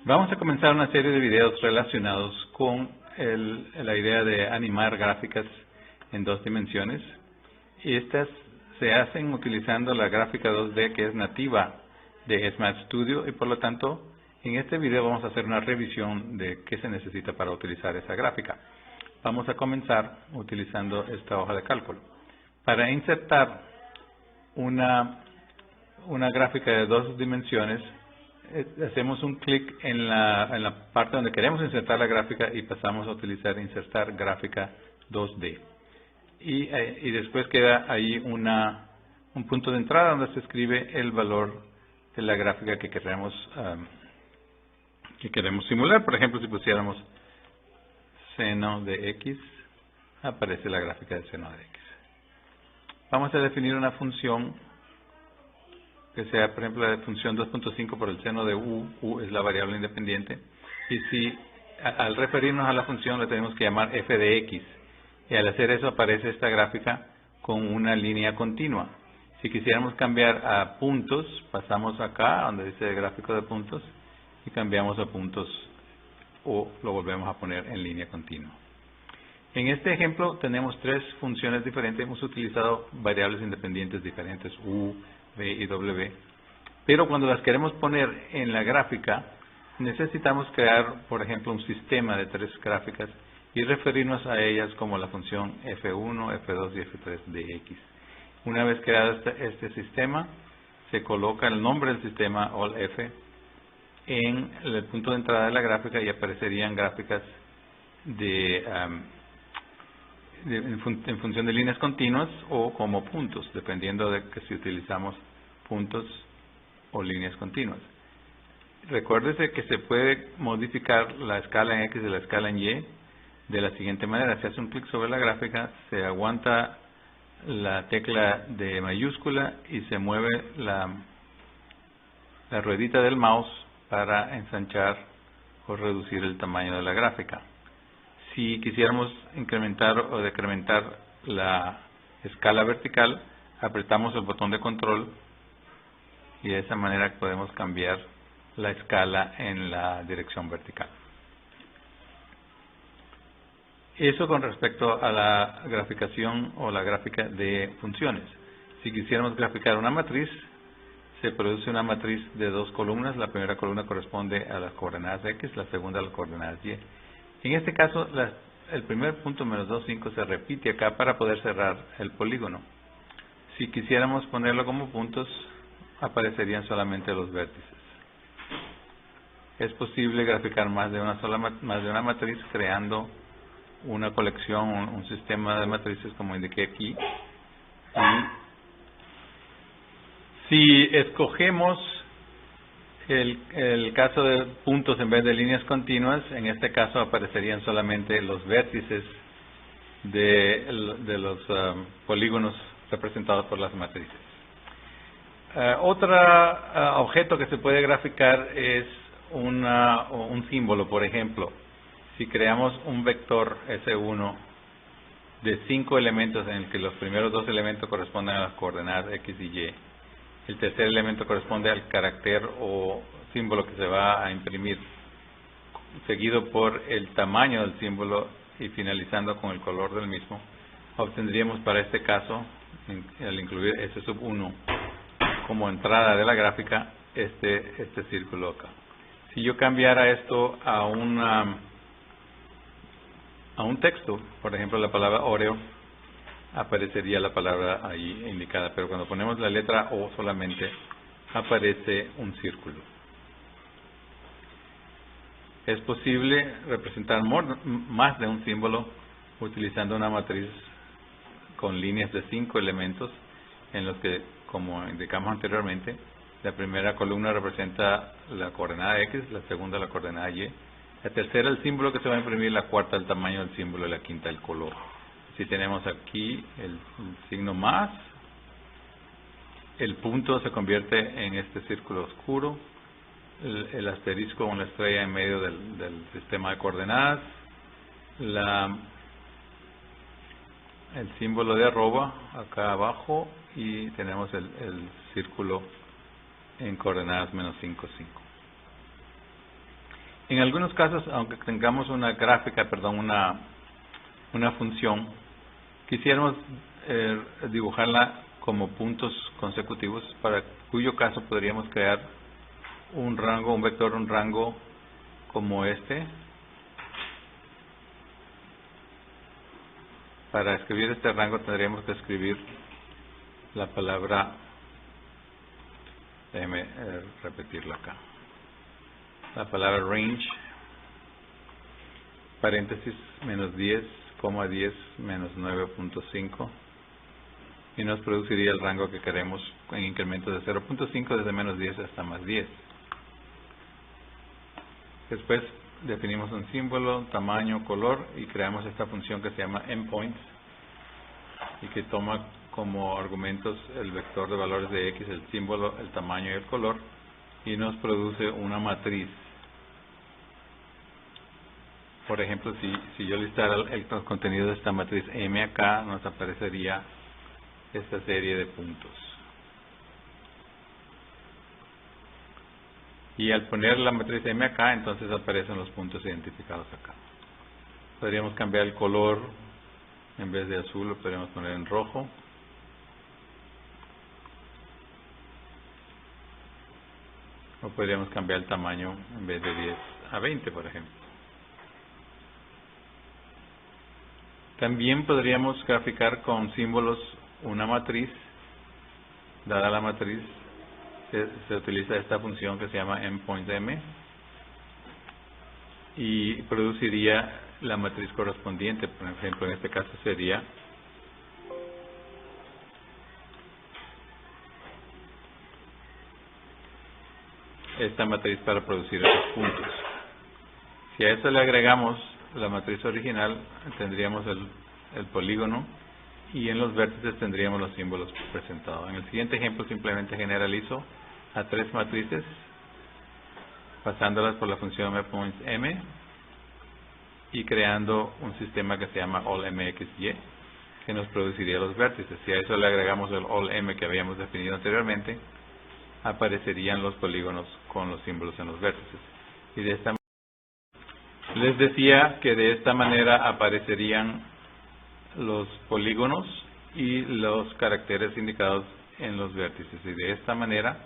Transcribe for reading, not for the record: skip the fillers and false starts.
Vamos a comenzar una serie de videos relacionados con la idea de animar gráficas en dos dimensiones. Y estas se hacen utilizando la gráfica 2D que es nativa de Smart Studio y por lo tanto en este video vamos a hacer una revisión de qué se necesita para utilizar esa gráfica. Vamos a comenzar utilizando esta hoja de cálculo. Para insertar una gráfica de dos dimensiones, hacemos un clic en la parte donde queremos insertar la gráfica y pasamos a utilizar insertar gráfica 2D. Y después queda ahí un punto de entrada donde se escribe el valor de la gráfica que queremos simular. Por ejemplo, si pusiéramos seno de x, aparece la gráfica del seno de x. Vamos a definir una función que sea, por ejemplo, la función 2.5 por el seno de u es la variable independiente, y si al referirnos a la función le tenemos que llamar f de x, y al hacer eso aparece esta gráfica con una línea continua. Si quisiéramos cambiar a puntos, pasamos acá donde dice gráfico de puntos y cambiamos a puntos o lo volvemos a poner en línea continua. En este ejemplo tenemos tres funciones diferentes, hemos utilizado variables independientes diferentes, u, v y w, pero cuando las queremos poner en la gráfica necesitamos crear, por ejemplo, un sistema de tres gráficas y referirnos a ellas como la función f1, f2 y f3 de x. Una vez creado este sistema, se coloca el nombre del sistema, allF, en el punto de entrada de la gráfica y aparecerían gráficas en función de líneas continuas o como puntos, dependiendo de que si utilizamos puntos o líneas continuas. Recuérdese que se puede modificar la escala en X y la escala en Y de la siguiente manera. Se hace un clic sobre la gráfica, se aguanta la tecla de mayúscula y se mueve la ruedita del mouse para ensanchar o reducir el tamaño de la gráfica. Si quisiéramos incrementar o decrementar la escala vertical, apretamos el botón de control y de esa manera podemos cambiar la escala en la dirección vertical. Eso con respecto a la graficación o la gráfica de funciones. Si quisiéramos graficar una matriz, se produce una matriz de dos columnas. La primera columna corresponde a las coordenadas X, la segunda a las coordenadas Y. En este caso, el primer punto menos 2, 5 se repite acá para poder cerrar el polígono. Si quisiéramos ponerlo como puntos, aparecerían solamente los vértices. Es posible graficar más de una matriz creando una colección, un sistema de matrices como indiqué aquí. Y si escogemos el caso de puntos en vez de líneas continuas, en este caso aparecerían solamente los vértices de los polígonos representados por las matrices. Otro objeto que se puede graficar es un símbolo. Por ejemplo, si creamos un vector S1 de 5 elementos en el que los primeros dos elementos corresponden a las coordenadas X y Y, el tercer elemento corresponde al carácter o símbolo que se va a imprimir, seguido por el tamaño del símbolo y finalizando con el color del mismo, obtendríamos para este caso, al incluir S1 como entrada de la gráfica, este círculo acá. Si yo cambiara esto a un texto, por ejemplo la palabra Oreo, aparecería la palabra ahí indicada, pero cuando ponemos la letra O solamente aparece un círculo. Es posible representar más de un símbolo utilizando una matriz con líneas de 5 elementos en los que, como indicamos anteriormente, la primera columna representa la coordenada X, la segunda la coordenada Y, la tercera el símbolo que se va a imprimir, la cuarta el tamaño del símbolo y la quinta el color. Si tenemos aquí el signo más, el punto se convierte en este círculo oscuro, el asterisco o la estrella en medio del sistema de coordenadas, el símbolo de arroba acá abajo y tenemos el círculo en coordenadas -5, 5. En algunos casos, aunque tengamos una gráfica, una función, quisiéramos dibujarla como puntos consecutivos, para cuyo caso podríamos crear un rango como este. Para escribir este rango tendríamos que escribir la palabra, déjeme repetirlo acá, la palabra range, paréntesis, menos 10, coma 10, menos 9.5, y nos produciría el rango que queremos en incremento de 0.5 desde menos 10 hasta más 10. Después definimos un símbolo, tamaño, color, y creamos esta función que se llama endpoints, y que toma como argumentos el vector de valores de X, el símbolo, el tamaño y el color, y nos produce una matriz. Por ejemplo, si yo listara el contenido de esta matriz M acá, nos aparecería esta serie de puntos. Y al poner la matriz M acá, entonces aparecen los puntos identificados acá. Podríamos cambiar el color, en vez de azul lo podríamos poner en rojo. O podríamos cambiar el tamaño, en vez de 10 a 20, por ejemplo. También podríamos graficar con símbolos una matriz. Dada la matriz, se utiliza esta función que se llama endpoints_m, y produciría la matriz correspondiente. Por ejemplo, en este caso sería esta matriz para producir estos puntos. Si a eso le agregamos la matriz original, tendríamos el polígono, y en los vértices tendríamos los símbolos presentados. En el siguiente ejemplo simplemente generalizo a tres matrices, pasándolas por la función endpoints_m y creando un sistema que se llama allmxy, que nos produciría los vértices. Si a eso le agregamos el allm que habíamos definido anteriormente, aparecerían los polígonos con los símbolos en los vértices. Y de esta les decía que de esta manera aparecerían los polígonos y los caracteres indicados en los vértices, y de esta manera